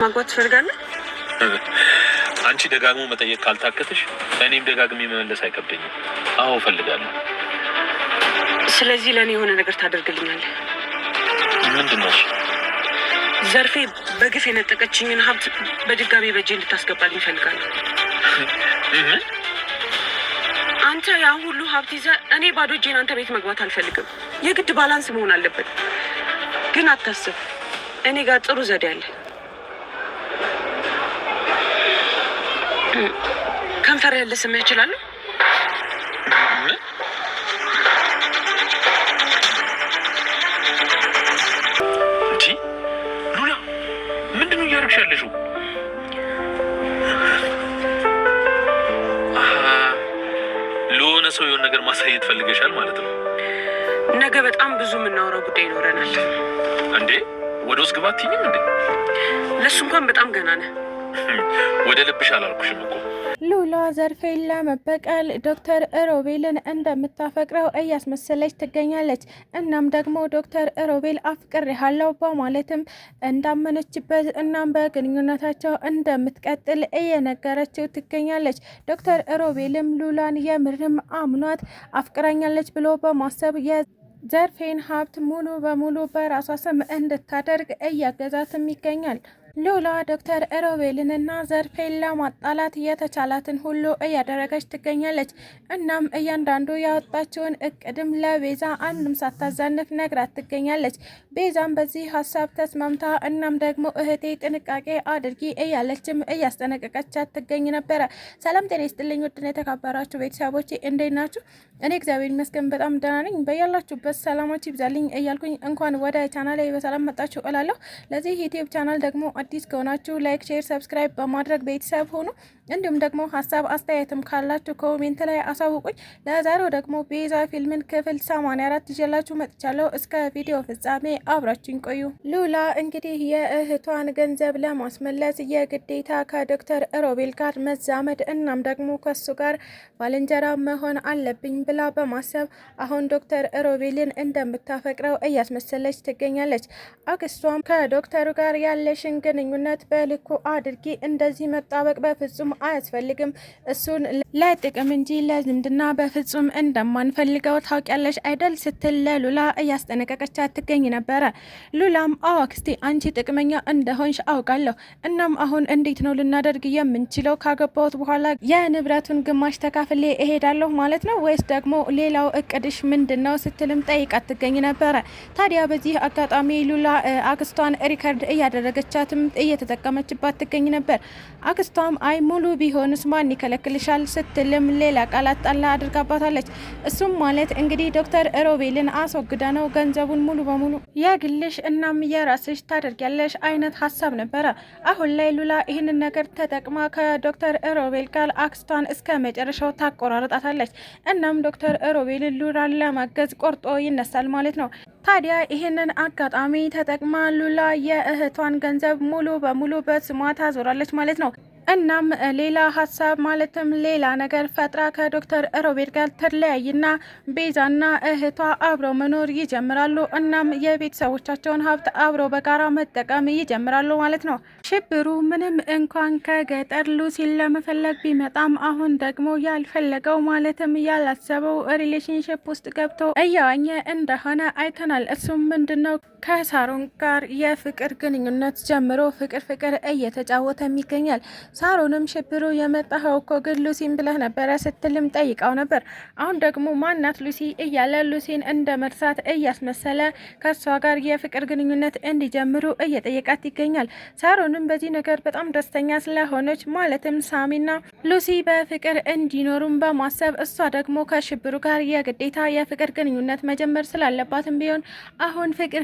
ማግባት ትፈልጋለህ? አንቺ ደጋግሞ መጠየቅ ካልታከተሽ እኔም ደጋግሜ መመለስ አይከብደኝም። አዎ እፈልጋለሁ። ስለዚህ ለእኔ የሆነ ነገር ታደርግልኛለህ። ምንድን ነው? ዘርፌ በግፍ የነጠቀችኝን ሀብት በድጋሚ በእጄ እንድታስገባልኝ እፈልጋለሁ። አንተ ያ ሁሉ ሀብት ይዘህ እኔ ባዶ እጄን አንተ ቤት መግባት አልፈልግም። የግድ ባላንስ መሆን አለበት። ግን አታስብ፣ እኔ ጋር ጥሩ ዘዴ አለ። ከንፈር ያለ ስምህ እችላለሁ? እንጂ ሉላ ምንድነው እያደረግሽ ያለሽው? ለሆነ ሰው የሆነ ነገር ማሳየት ፈልገሻል ማለት ነው። ነገ በጣም ብዙ የምናወራው ጉዳይ ይኖረናል። እንዴ ወደ ውስጥ ግባ አትይኝም እንዴ? ለሱ እንኳን በጣም ገና ነህ። ወደ ልብሽ አላልኩሽም እኮ። ሉላ ዘርፌን ለመበቀል ዶክተር ሮቤልን እንደምታፈቅረው እያስመሰለች ትገኛለች። እናም ደግሞ ዶክተር ሮቤል አፍቅሬሃለሁ በማለትም እንዳመነችበት እናም በግንኙነታቸው እንደምትቀጥል እየነገረችው ትገኛለች። ዶክተር ሮቤልም ሉላን የምርም አምኗት አፍቅራኛለች ብሎ በማሰብ የዘርፌን ሀብት ሙሉ በሙሉ በራሷ ስም እንድታደርግ እያገዛትም ይገኛል። ሉላ ዶክተር ሮቤልንና ዘርፌን ለማጣላት የተቻላትን ሁሉ እያደረገች ትገኛለች። እናም እያንዳንዱ ያወጣችውን እቅድም ለቤዛ አንድም ሳታዛንፍ ነግራት ትገኛለች። ቤዛም በዚህ ሀሳብ ተስማምታ እናም ደግሞ እህቴ ጥንቃቄ አድርጊ እያለችም እያስጠነቀቀቻት ትገኝ ነበረ። ሰላም ጤና ይስጥልኝ ውድና የተከበራችሁ ቤተሰቦች እንዴት ናችሁ? እኔ እግዚአብሔር ይመስገን በጣም ደህና ነኝ። በያላችሁበት ሰላማችሁ ይብዛልኝ እያልኩኝ እንኳን ወደ ቻናሌ በሰላም መጣችሁ እላለሁ። ለዚህ ዩቲዩብ ቻናል ደግሞ አዲስ ከሆናችሁ ላይክ፣ ሼር፣ ሰብስክራይብ በማድረግ ቤተሰብ ሆኑ። እንዲሁም ደግሞ ሀሳብ አስተያየትም ካላችሁ ኮሜንት ላይ አሳውቁኝ። ለዛሬው ደግሞ ቤዛ ፊልምን ክፍል 84 ይዤላችሁ መጥቻለሁ። እስከ ቪዲዮ ፍጻሜ አብራችሁኝ ቆዩ። ሉላ እንግዲህ የእህቷን ገንዘብ ለማስመለስ የግዴታ ከዶክተር ሮቤል ጋር መዛመድ እናም ደግሞ ከሱ ጋር ባልንጀራ መሆን አለብኝ ብላ በማሰብ አሁን ዶክተር ሮቤልን እንደምታፈቅረው እያስመሰለች ትገኛለች። አክስቷም ከዶክተሩ ጋር ያለሽን ግንኙነት በልኩ አድርጊ፣ እንደዚህ መጣበቅ በፍጹም አያስፈልግም፣ እሱን ለጥቅም እንጂ ለዝምድና በፍጹም እንደማንፈልገው ታውቂያለሽ አይደል ስትል ለሉላ እያስጠነቀቀቻት ትገኝ ነበረ። ሉላም አዎ አክስቴ አንቺ ጥቅመኛ እንደሆንሽ አውቃለሁ። እናም አሁን እንዴት ነው ልናደርግ የምንችለው? ካገባሁት በኋላ የንብረቱን ግማሽ ተካፍሌ እሄዳለሁ ማለት ነው ወይስ ደግሞ ሌላው እቅድሽ ምንድን ነው ስትልም ጠይቃት ትገኝ ነበረ። ታዲያ በዚህ አጋጣሚ ሉላ አክስቷን ሪከርድ እያደረገቻትም እየተጠቀመችባት ትገኝ ነበር። አክስቷም አይ ሙሉ ቢሆንስ ማን ይከለክልሻል ስትልም ሌላ ቃላት ጣላ አድርጋባታለች። እሱም ማለት እንግዲህ ዶክተር ሮቤልን አስወግዳ ነው ገንዘቡን ሙሉ በሙሉ የግልሽ እናም የራስሽ ታደርጊያለሽ አይነት ሀሳብ ነበረ። አሁን ላይ ሉላ ይህንን ነገር ተጠቅማ ከዶክተር ሮቤል ጋር አክስቷን እስከ መጨረሻው ታቆራርጣታለች። እናም ዶክተር ሮቤልን ሉላን ለማገዝ ቆርጦ ይነሳል ማለት ነው። ታዲያ ይህንን አጋጣሚ ተጠቅማ ሉላ የእህቷን ገንዘብ ሙሉ በሙሉ በስሟ ታዞራለች ማለት ነው። እናም ሌላ ሀሳብ ማለትም ሌላ ነገር ፈጥራ ከዶክተር ሮቤል ጋር ተለያይና ቤዛና እህቷ አብረው መኖር ይጀምራሉ። እናም የቤተሰቦቻቸውን ሀብት አብረው በጋራ መጠቀም ይጀምራሉ ማለት ነው። ሽብሩ ምንም እንኳን ከገጠር ሉሲን ለመፈለግ ቢመጣም አሁን ደግሞ ያልፈለገው ማለትም ያላሰበው ሪሌሽንሽፕ ውስጥ ገብቶ እያዋኘ እንደሆነ አይተናል። እሱም ምንድነው ከሳሮን ጋር የፍቅር ግንኙነት ጀምሮ ፍቅር እየተጫወተም ይገኛል። ሳሮንም ሽብሩ የመጣኸው እኮ ግን ሉሲን ብለህ ነበረ ስትልም ጠይቃው ነበር። አሁን ደግሞ ማናት ሉሲ እያለ ሉሲን እንደ መርሳት እያስመሰለ ከሷ ጋር የፍቅር ግንኙነት እንዲጀምሩ እየጠየቃት ይገኛል። ሳሮንም በዚህ ነገር በጣም ደስተኛ ስለሆነች ማለትም ሳሚና ሉሲ በፍቅር እንዲኖሩም በማሰብ እሷ ደግሞ ከሽብሩ ጋር የግዴታ የፍቅር ግንኙነት መጀመር ስላለባትም ቢሆን አሁን ፍቅር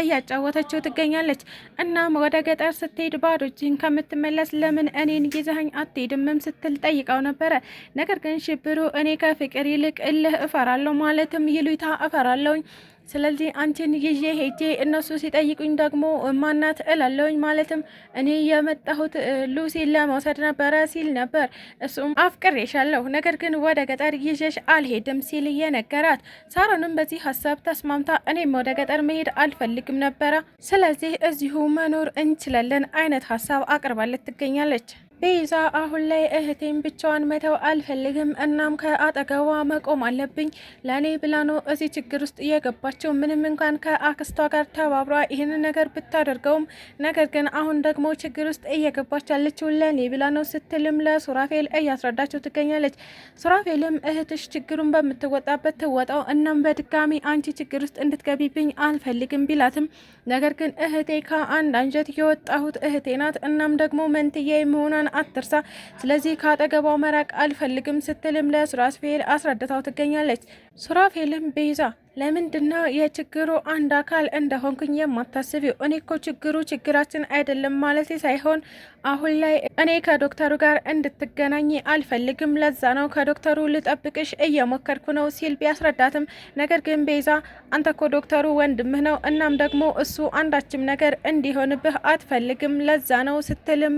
እያጫወተችው ትገኛለች። እናም ወደ ገጠር ስትሄድ ባዶ እጅህን ከምትመለስ ለምን እኔን ይዘኸኝ አትሄድምም ስትል ጠይቀው ነበረ። ነገር ግን ሽብሩ እኔ ከፍቅር ይልቅ እልህ እፈራለሁ ማለትም ይሉኝታ እፈራለሁኝ ስለዚህ አንቺን ይዤ ሄጄ እነሱ ሲጠይቁኝ ደግሞ ማናት እላለሁኝ። ማለትም እኔ የመጣሁት ሉሲን ለመውሰድ ነበረ ሲል ነበር። እሱም አፍቅሬሻለሁ፣ ነገር ግን ወደ ገጠር ይዤሽ አልሄድም ሲል የነገራት። ሳሮንም በዚህ ሀሳብ ተስማምታ እኔም ወደ ገጠር መሄድ አልፈልግም ነበረ፣ ስለዚህ እዚሁ መኖር እንችላለን አይነት ሀሳብ አቅርባለት ትገኛለች። ቤዛ አሁን ላይ እህቴን ብቻዋን መተው አልፈልግም፣ እናም ከአጠገቧ መቆም አለብኝ። ለእኔ ብላ ነው እዚህ ችግር ውስጥ እየገባቸው። ምንም እንኳን ከአክስቷ ጋር ተባብሯ ይህንን ነገር ብታደርገውም፣ ነገር ግን አሁን ደግሞ ችግር ውስጥ እየገባች ያለችው ለእኔ ብላ ነው ስትልም ለሱራፌል እያስረዳቸው ትገኛለች። ሱራፌልም እህትሽ ችግሩን በምትወጣበት ትወጣው፣ እናም በድጋሚ አንቺ ችግር ውስጥ እንድትገቢብኝ አልፈልግም ቢላትም፣ ነገር ግን እህቴ ከአንድ አንጀት የወጣሁት እህቴ ናት፣ እናም ደግሞ መንትዬ መሆኗን አትርሳ፣ ስለዚህ ከአጠገቧ መራቅ አልፈልግም ስትልም ለሱራፌል አስረድታው ትገኛለች። ሱራፌልም ቤዛ ለምንድነው የችግሩ አንድ አካል እንደሆንኩኝ የማታስቢው? እኔ እኮ ችግሩ ችግራችን አይደለም ማለት ሳይሆን አሁን ላይ እኔ ከዶክተሩ ጋር እንድትገናኝ አልፈልግም፣ ለዛ ነው ከዶክተሩ ልጠብቅሽ እየሞከርኩ ነው ሲል ቢያስረዳትም፣ ነገር ግን ቤዛ አንተ እኮ ዶክተሩ ወንድምህ ነው፣ እናም ደግሞ እሱ አንዳችም ነገር እንዲሆንብህ አትፈልግም፣ ለዛ ነው ስትልም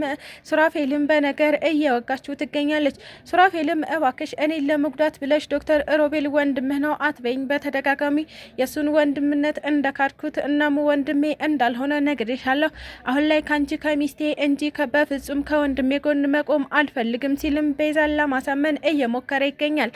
ሱራፌልም በነገር እየወጋችው ትገኛለች። ሱራፌልም እባክሽ እኔን ለመጉዳት ብለሽ ዶክተር ሮቤል ወንድምህ ነው አትበይኝ፣ በተደጋጋሚ የሱን ወንድምነት እንደካድኩት እናም ወንድሜ እንዳልሆነ ነግሬሻለሁ። አሁን ላይ ካንቺ ከሚስቴ እንጂ በፍጹም ከወንድሜ ጎን መቆም አልፈልግም ሲልም ቤዛን ለማሳመን እየሞከረ ይገኛል።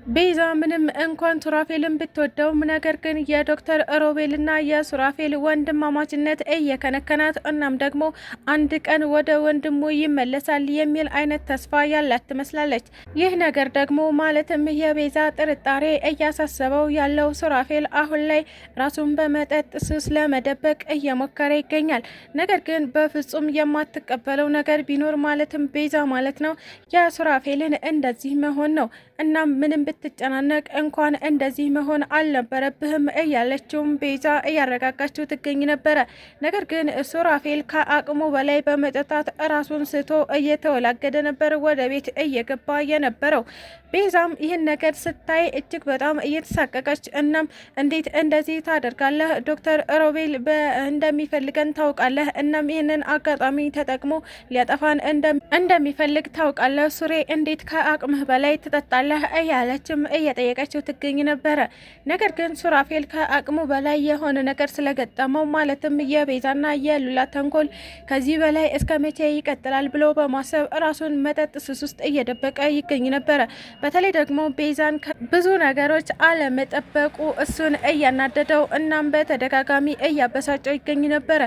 ቤዛ ምንም እንኳን ሱራፌልን ብትወደውም ነገር ግን የዶክተር ሮቤልና የሱራፌል ወንድማማችነት እየከነከናት እናም ደግሞ አንድ ቀን ወደ ወንድሙ ይመለሳል የሚል አይነት ተስፋ ያላት ትመስላለች። ይህ ነገር ደግሞ ማለትም የቤዛ ጥርጣሬ እያሳሰበው ያለው ሱራፌል አሁን ላይ ራሱን በመጠጥ ሱስ ለመደበቅ እየሞከረ ይገኛል። ነገር ግን በፍጹም የማትቀበለው ነገር ቢኖር ማለትም ቤዛ ማለት ነው የሱራፌልን እንደዚህ መሆን ነው። እናም ምንም ብትጨናነቅ እንኳን እንደዚህ መሆን አልነበረብህም እያለችውም ቤዛ እያረጋጋችው ትገኝ ነበረ። ነገር ግን ሱራፌል ከአቅሙ በላይ በመጠጣት ራሱን ስቶ እየተወላገደ ነበር ወደ ቤት እየገባ የነበረው። ቤዛም ይህን ነገር ስታይ እጅግ በጣም እየተሳቀቀች እናም እንዴት እንደዚህ ታደርጋለህ? ዶክተር ሮቤል እንደሚፈልገን ታውቃለህ። እናም ይህንን አጋጣሚ ተጠቅሞ ሊያጠፋን እንደሚፈልግ ታውቃለህ። ሱሬ እንዴት ከአቅምህ በላይ ትጠጣለህ? እያለችም እየጠየቀችው ትገኝ ነበረ። ነገር ግን ሱራፌል ከአቅሙ በላይ የሆነ ነገር ስለገጠመው ማለትም የቤዛና የሉላ ተንኮል ከዚህ በላይ እስከ መቼ ይቀጥላል ብሎ በማሰብ ራሱን መጠጥ ሱስ ውስጥ እየደበቀ ይገኝ ነበረ። በተለይ ደግሞ ቤዛን ብዙ ነገሮች አለመጠበቁ እሱን እያናደደው እናም በተደጋጋሚ እያበሳጨው ይገኝ ነበረ።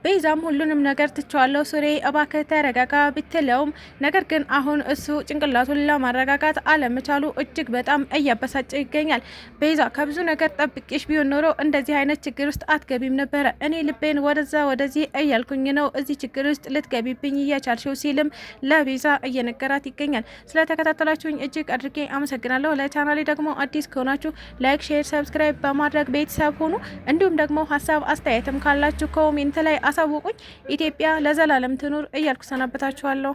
ቤዛም ሁሉንም ነገር ትቸዋለሁ ሱሬ እባክህ ተረጋጋ ብትለውም ነገር ግን አሁን እሱ ጭንቅላቱን ለማረጋጋት አለመቻሉ እጅግ በጣም እያበሳጨው ይገኛል። ቤዛ ከብዙ ነገር ጠብቄሽ ቢሆን ኖሮ እንደዚህ አይነት ችግር ውስጥ አትገቢም ነበረ። እኔ ልቤን ወደዛ ወደዚህ እያልኩኝ ነው እዚህ ችግር ውስጥ ልትገቢብኝ እያቻልሽው ሲልም ለቤዛ እየነገራት ይገኛል። ስለተከታተላችሁኝ እጅግ አድርጌ አመሰግናለሁ። ለቻናሌ ደግሞ አዲስ ከሆናችሁ ላይክ፣ ሼር፣ ሰብስክራይብ በማድረግ ቤተሰብ ሁኑ። እንዲሁም ደግሞ ሀሳብ አስተያየትም ካላችሁ ኮሜንት ላይ አሳውቁኝ። ኢትዮጵያ ለዘላለም ትኑር እያልኩ ሰናበታችኋለሁ።